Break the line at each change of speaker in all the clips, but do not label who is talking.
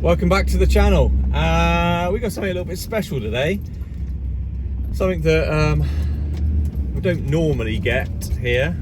Welcome back to the channel. We got something a little bit special today. Something that we don't normally get here.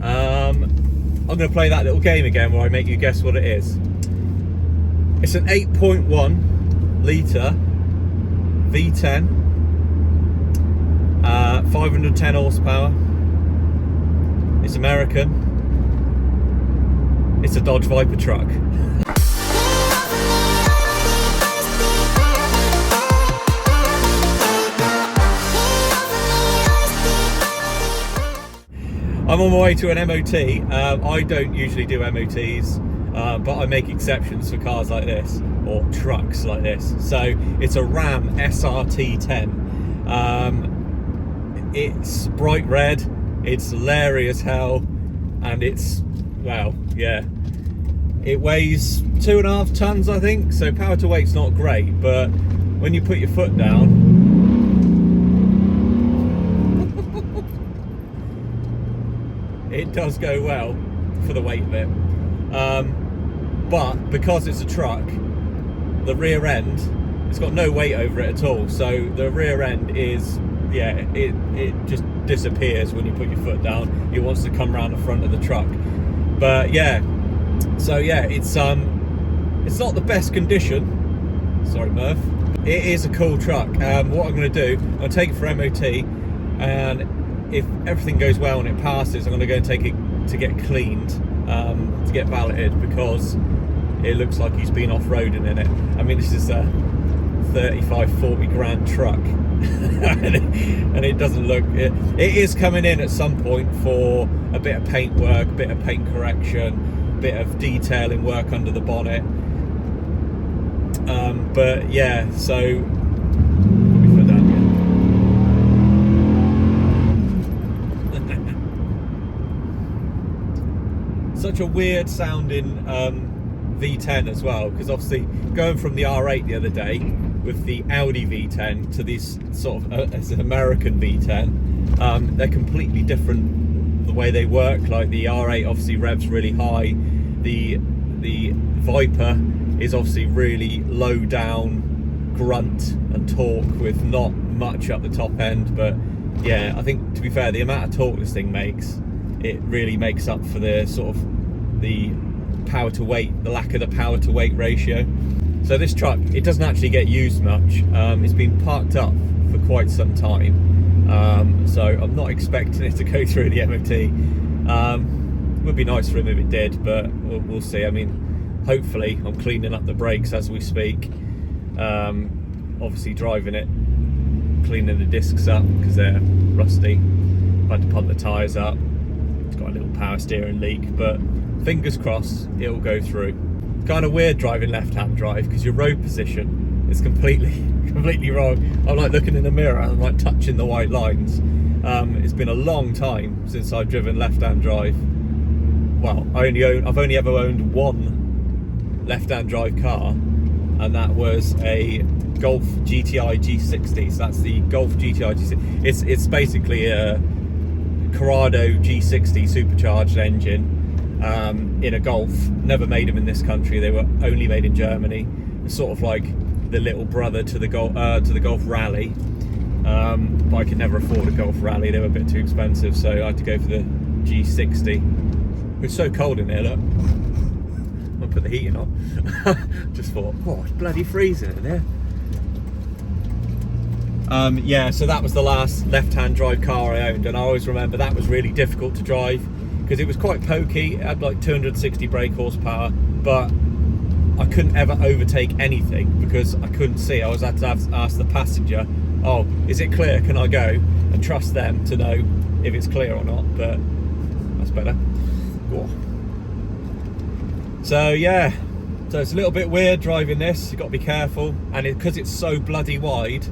I'm going to play that little game again where I make you guess what it is. It's an 8.1 litre V10, 510 horsepower. It's American. It's a Dodge Viper truck. I'm on my way to an MOT. I don't usually do MOTs, but I make exceptions for cars like this, or trucks like this. So it's a Ram SRT10. It's bright red, it's leery as hell, and it's, well, yeah. It weighs 2.5 tons, I think, so power to weight's not great, but when you put your foot down, it does go well for the weight of it. But because it's a truck, the rear end, it's got no weight over it at all. So the rear end is, yeah, it just disappears when you put your foot down. It wants to come around the front of the truck. But yeah, so yeah, it's not the best condition. Sorry, Murph. It is a cool truck. What I'm going to do, I'll take it for MOT, and if everything goes well and it passes, I'm going to go and take it to get cleaned, to get valeted, because it looks like he's been off-roading in it. I mean, this is a 35-40 grand truck and it doesn't look, it is coming in at some point for a bit of paint work, a bit of paint correction, a bit of detailing work under the bonnet, but yeah, so such a weird sounding V10 as well, because obviously going from the R8 the other day with the Audi V10 to this sort of as an American V10, they're completely different the way they work. Like the R8 obviously revs really high, the Viper is obviously really low down grunt and torque with not much up the top end. But yeah, I think, to be fair, the amount of torque this thing makes, it really makes up for the sort of the power to weight, the lack of the power to weight ratio. So this truck, it doesn't actually get used much. It's been parked up for quite some time, so I'm not expecting it to go through the MOT. It would be nice for him if it did, but we'll see. I mean, hopefully I'm cleaning up the brakes as we speak, obviously driving it, cleaning the discs up because they're rusty. I've had to pump the tyres up. It's got a little power steering leak, but fingers crossed it'll go through. Kind of weird driving left-hand drive because your road position is completely wrong. I'm like looking in the mirror and I'm like touching the white lines. It's been a long time since I've driven left-hand drive. Well, I've only ever owned one left-hand drive car, and that was a Golf GTI G60. So that's the Golf GTI G60. It's basically a Corrado G60 supercharged engine in a Golf. Never made them in this country. They were only made in Germany. It's sort of like the little brother to the Golf Rally, but I could never afford a Golf Rally. They were a bit too expensive, so I had to go for the G60. It's so cold in here, look. I'll put the heating on. Just thought, oh, it's bloody freezing in here. Yeah, so that was the last left-hand drive car I owned, and I always remember that was really difficult to drive because it was quite pokey. It had like 260 brake horsepower, but I couldn't ever overtake anything because I couldn't see. I always had to ask the passenger, oh, is it clear, can I go? And trust them to know if it's clear or not, but that's better. Whoa. So yeah, so it's a little bit weird driving this. You've got to be careful, and because it's so bloody wide,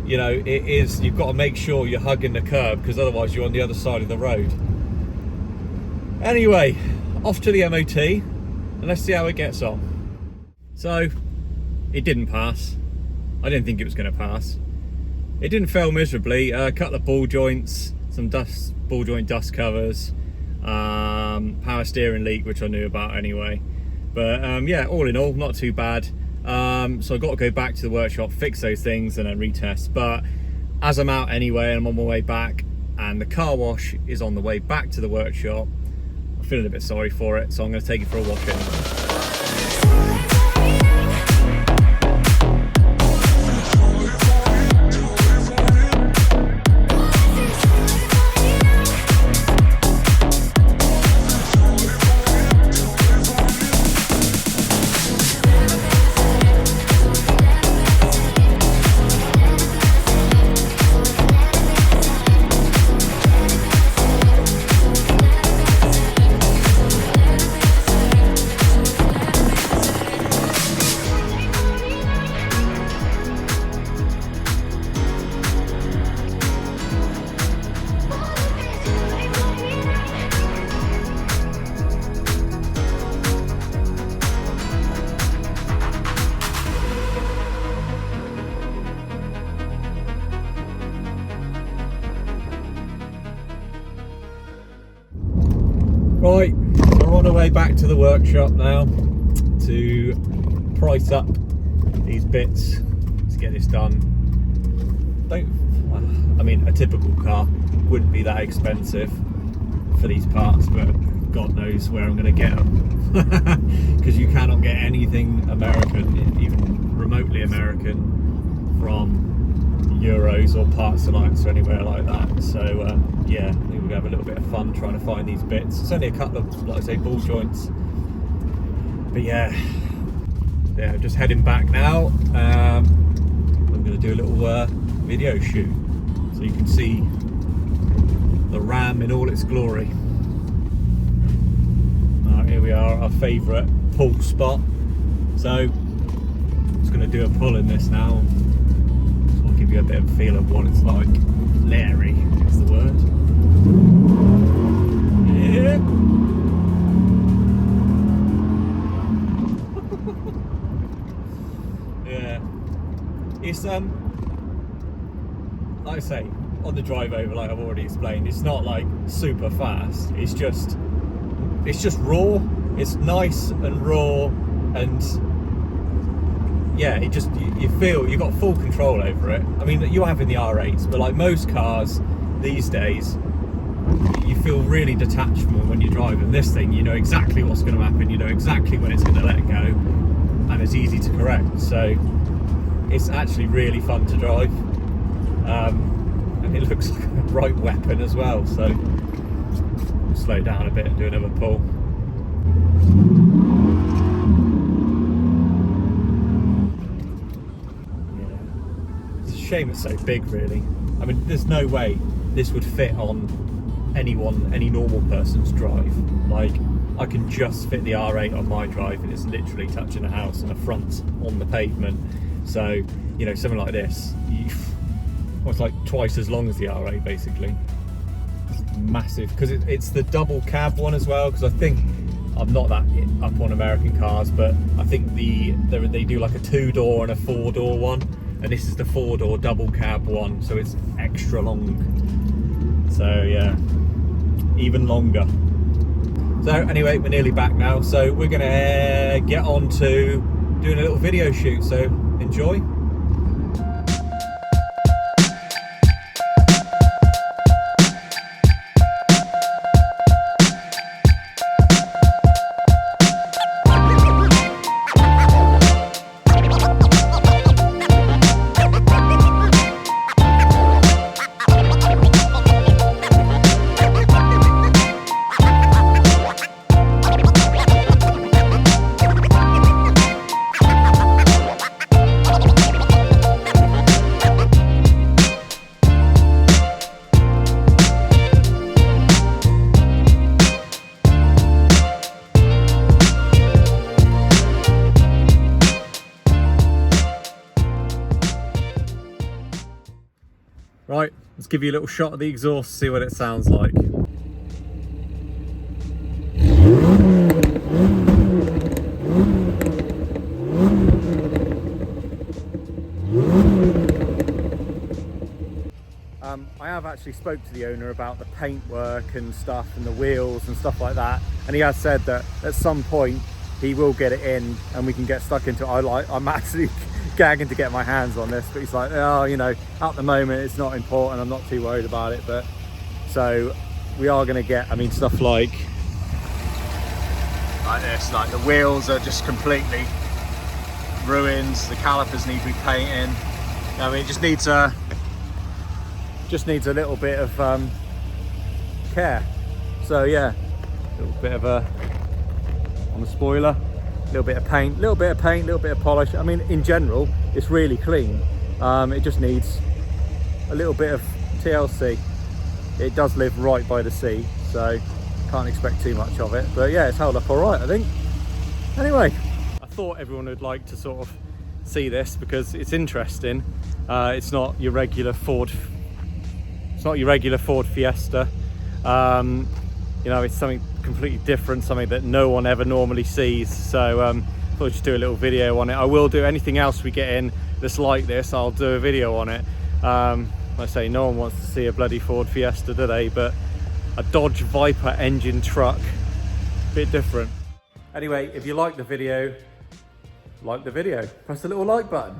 you know, it is, you've got to make sure you're hugging the curb because otherwise you're on the other side of the road. Anyway, off to the MOT and let's see how it gets on. So, it didn't pass. I didn't think it was going to pass. It didn't fail miserably. A couple of ball joints, some ball joint dust covers, power steering leak, which I knew about anyway. But yeah, all in all, not too bad. So I've got to go back to the workshop, fix those things and then retest. But as I'm out anyway and I'm on my way back and the car wash is on the way back to the workshop, I'm feeling a bit sorry for it, so I'm going to take it for a wash anyway. Right, we're on our way back to the workshop now to price up these bits to get this done. I mean, a typical car wouldn't be that expensive for these parts, but God knows where I'm going to get them, because you cannot get anything American, even remotely American, from Euros or Parts Alliance or anywhere like that. So yeah, I think we're gonna have a little bit of fun trying to find these bits. It's only a couple of, like I say, ball joints, but yeah, just heading back now. I'm gonna do a little video shoot so you can see the Ram in all its glory. Here we are, our favourite pull spot. So I'm just gonna do a pull in this now. Give you a bit of a feel of what it's like. Leery is the word. Yeah. Yeah. It's like I say, on the drive over, like I've already explained, it's not like super fast. It's just raw. It's nice and raw, and yeah, it just, you feel you've got full control over it. I mean, you have in the R8s, but like most cars these days, you feel really detached from when you're driving. This thing, you know exactly what's going to happen, you know exactly when it's going to let go, and it's easy to correct. So it's actually really fun to drive, and it looks like a right weapon as well. So I'll slow down a bit and do another pull. Shame it's so big, really. I mean, there's no way this would fit on any normal person's drive. Like, I can just fit the R8 on my drive and it's literally touching the house and the front on the pavement. So, you know, something like this, it's like twice as long as the R8 basically. It's massive, because it's the double cab one as well, because I think, I'm not that up on American cars, but I think they do like a 2-door and a 4-door one. And this is the 4-door double cab one, so it's extra long. So yeah, even longer. So anyway, we're nearly back now, so we're gonna get on to doing a little video shoot, so enjoy. Right, let's give you a little shot of the exhaust, see what it sounds like. I have actually spoke to the owner about the paintwork and stuff and the wheels and stuff like that, and he has said that at some point
he will get it in and we can get stuck into it. I'm actually gagging to get my hands on this, but he's like, oh, you know, at the moment it's not important, I'm not too worried about it. But so we are going to get, I mean, stuff like this, like the wheels are just completely ruined, the calipers need repainting. I mean, it just needs a little bit of care. So yeah, a little bit of a on the spoiler, a little bit of paint, little bit of polish. I mean, in general, it's really clean. It just needs a little bit of TLC. It does live right by the sea, so can't expect too much of it. But yeah, it's held up all right, I think. Anyway, I thought everyone would like to sort of see this because it's interesting. It's not your regular Ford. It's not your regular Ford Fiesta. You know, it's something completely different, something that no one ever normally sees. So I thought I'd just do a little video on it. I will do anything else we get in that's like this. I'll do a video on it. Like I say, no one wants to see a bloody Ford Fiesta, do they? But a Dodge Viper engine truck, bit different. Anyway, if you like the video, press the little like button.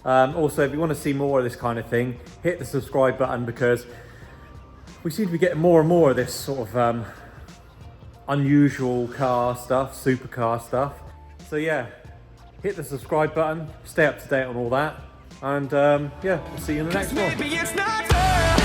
Also, if you want to see more of this kind of thing, hit the subscribe button, because we seem to be getting more and more of this sort of unusual car stuff, supercar stuff. So yeah, hit the subscribe button, stay up to date on all that, and yeah, we'll see you in the next one.